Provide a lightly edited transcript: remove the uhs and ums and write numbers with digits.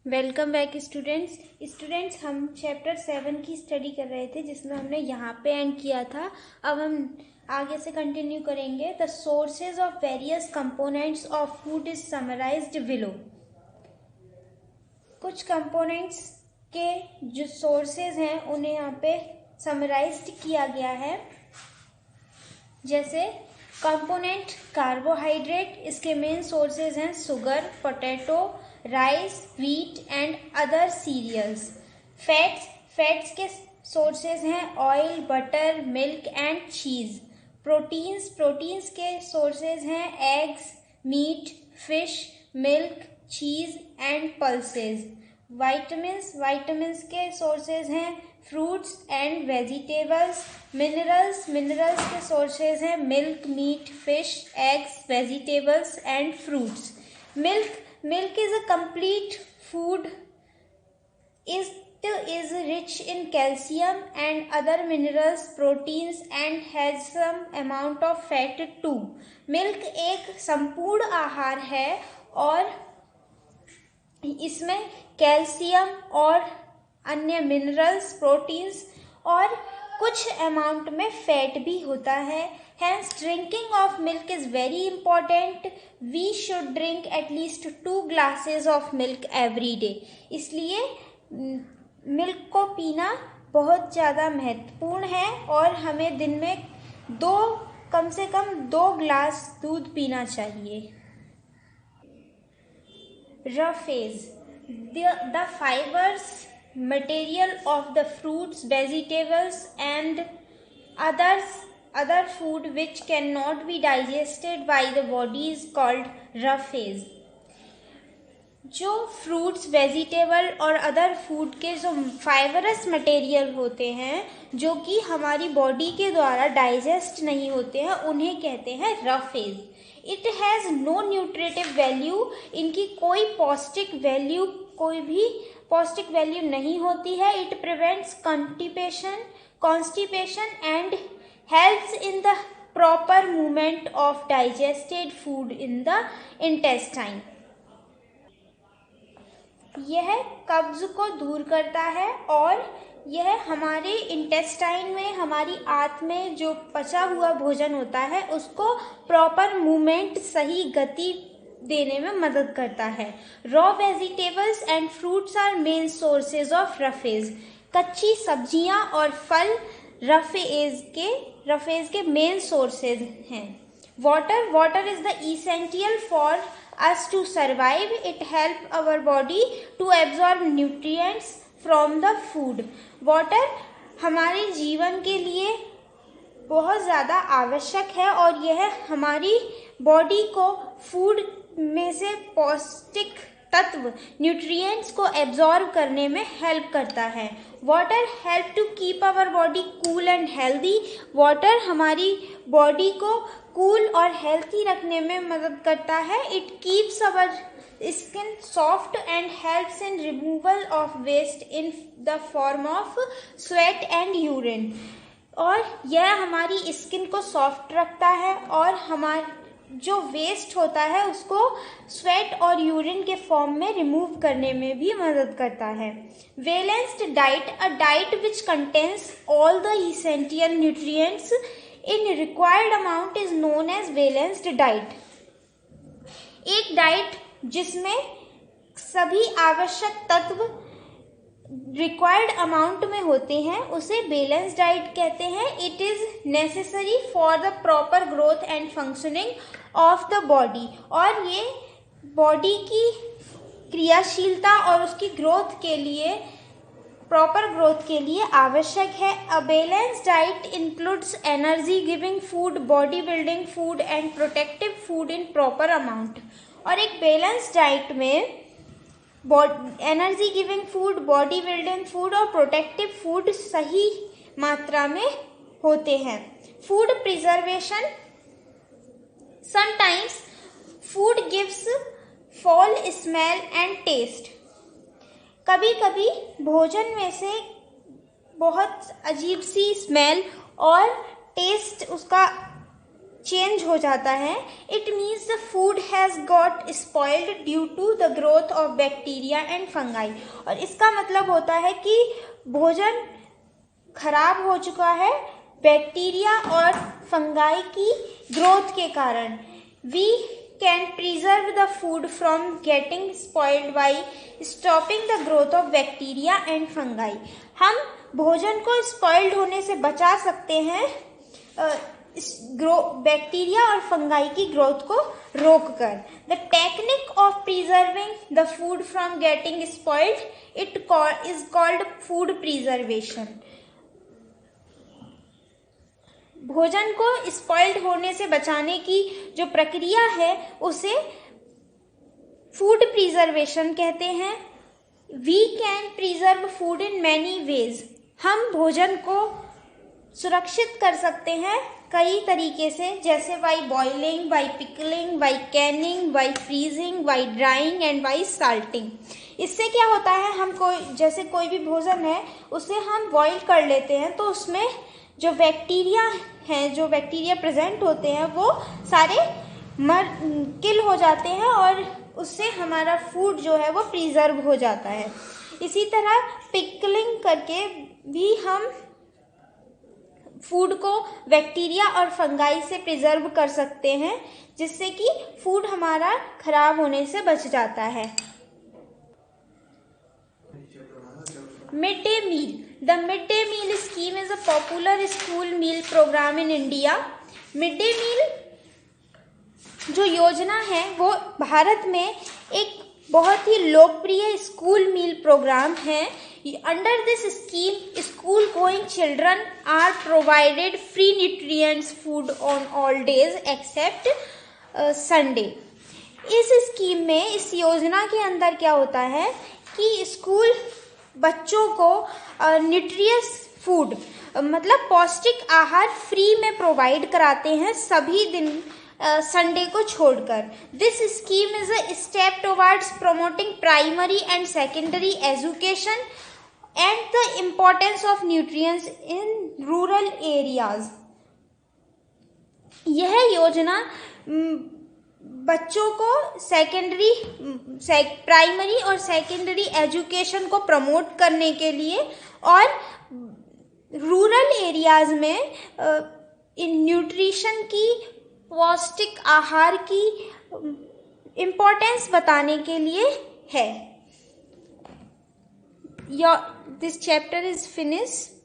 Welcome back students हम chapter 7 की study कर रहे थे जिसमें हमने यहाँ पे एंड किया था। अब हम आगे से कंटिन्यू करेंगे। The sources of various components of food is summarised below. कुछ कंपोनेंट्स के जो सोर्सेज हैं उन्हें यहाँ पे समराइज्ड किया गया है। जैसे कंपोनेंट कार्बोहाइड्रेट, इसके मेन सोर्सेज हैं sugar, potato, rice, wheat and other cereals. Fats के सोर्सेज हैं oil, butter, milk and cheese. Proteins के सोर्सेज हैं eggs, meat, fish, milk, cheese and pulses. Vitamins के सोर्सेज हैं फ्रूट्स एंड वेजिटेबल्स। मिनरल्स के sources हैं milk, meat, fish, eggs, vegetables and fruits. Milk is a complete food. It is rich in calcium and other minerals, proteins and has some amount of fat too. Milk एक संपूर्ण आहार है और इसमें calcium और अन्य minerals, proteins और कुछ अमाउंट में फैट भी होता है। Hence, drinking of milk is very important. We should drink at least 2 glasses of milk every day. इसलिए मिल्क को पीना बहुत ज़्यादा महत्वपूर्ण है और हमें दिन में कम से कम 2 ग्लास दूध पीना चाहिए। Raw phase. The fibers, material of the fruits, vegetables and other food which cannot be digested by the body is called rough phase. जो फ्रूट्स, वेजिटेबल और अदर फूड के जो फाइबरस मटेरियल होते हैं जो कि हमारी बॉडी के द्वारा डाइजेस्ट नहीं होते हैं उन्हें कहते हैं roughage. It has no nutritive value. इनकी कोई पौष्टिक वैल्यू नहीं होती है। It prevents constipation and helps in the proper movement of digested food in the intestine. यह कब्ज को दूर करता है और यह हमारे इंटेस्टाइन में, हमारी आंत में जो पचा हुआ भोजन होता है उसको प्रॉपर मूवमेंट, सही गति देने में मदद करता है। Raw vegetables and fruits are main sources of roughage. कच्ची सब्जियां और फल रफेज के मेन सोर्सेज हैं। Water is the essential for us to survive. It help our body to absorb nutrients from the food. Water हमारे जीवन के लिए बहुत ज़्यादा आवश्यक है और यह हमारी बॉडी को फूड में से पौष्टिक तत्व, न्यूट्रिएंट्स को एब्जॉर्ब करने में हेल्प करता है। Water help to keep our body cool and healthy. Water हमारी बॉडी को कूल और हेल्थी रखने में मदद करता है। It keeps our skin soft and helps in removal of waste in the form of sweat and urine. और यह हमारी स्किन को सॉफ्ट रखता है और हमारे जो वेस्ट होता है उसको स्वेट और यूरिन के फॉर्म में रिमूव करने में भी मदद करता है। Balanced diet, a diet which contains all the essential nutrients in required amount is known as balanced diet. एक डाइट जिसमें सभी आवश्यक तत्व रिक्वायर्ड अमाउंट में होते हैं उसे बैलेंस डाइट कहते हैं। It is necessary for the proper growth and functioning of the body. और ये बॉडी की क्रियाशीलता और उसकी ग्रोथ के लिए, प्रॉपर ग्रोथ के लिए आवश्यक है। A balance diet includes energy giving food, body building food and protective food in proper amount. और एक बैलेंस डाइट में energy giving food, body building food और प्रोटेक्टिव फूड सही मात्रा में होते हैं। Food preservation, sometimes food gives foul smell and taste. कभी कभी भोजन में से बहुत अजीब सी स्मेल और टेस्ट उसका चेंज हो जाता है, it means the food has got spoiled due to the growth of bacteria and fungi. और इसका मतलब होता है कि भोजन खराब हो चुका है बैक्टीरिया और फंगाई की ग्रोथ के कारण। We can preserve the food from getting spoiled by stopping the growth of bacteria and fungi. हम भोजन को स्पॉइल्ड होने से बचा सकते हैं बैक्टीरिया और फंगाई की ग्रोथ को रोककर। The technique of preserving the food from getting spoiled it is called food preservation. भोजन को स्पॉइल्ड होने से बचाने की जो प्रक्रिया है उसे फूड प्रिजर्वेशन कहते हैं। We can preserve food in many ways. हम भोजन को सुरक्षित कर सकते हैं कई तरीके से, जैसे by boiling, by pickling, by Canning, by freezing, by drawing and by salting. इससे क्या होता है, हम जैसे कोई भी भोजन है उसे हम बॉईल कर लेते हैं तो उसमें जो बैक्टीरिया हैं, जो बैक्टीरिया प्रेजेंट होते हैं वो सारे किल हो जाते हैं और उससे हमारा फूड जो है वो प्रिजर्व हो जाता है। इसी तरह पिकलिंग करके भी हम फूड को बैक्टीरिया और फंगाई से प्रिजर्व कर सकते हैं, जिससे कि फूड हमारा खराब होने से बच जाता है। Mid day meal. The mid day meal scheme is a popular school meal programme in India. Mid day meal जो योजना है वो भारत में एक बहुत ही लोकप्रिय स्कूल मील प्रोग्राम है। Under this scheme, school-going children are provided free nutritious food on all days except Sunday. इस स्कीम में, इस योजना के अंदर क्या होता है कि स्कूल बच्चों को न्यूट्रियस फूड मतलब पौष्टिक आहार फ्री में प्रोवाइड कराते हैं सभी दिन संडे को छोड़कर। This scheme is a step towards promoting primary and secondary education and the importance of nutrients in rural areas. यह योजना बच्चों को प्राइमरी और सेकेंडरी एजुकेशन को प्रमोट करने के लिए और रूरल एरियाज में न्यूट्रिशन की, पौष्टिक आहार की इम्पोर्टेंस बताने के लिए है। This chapter is finished.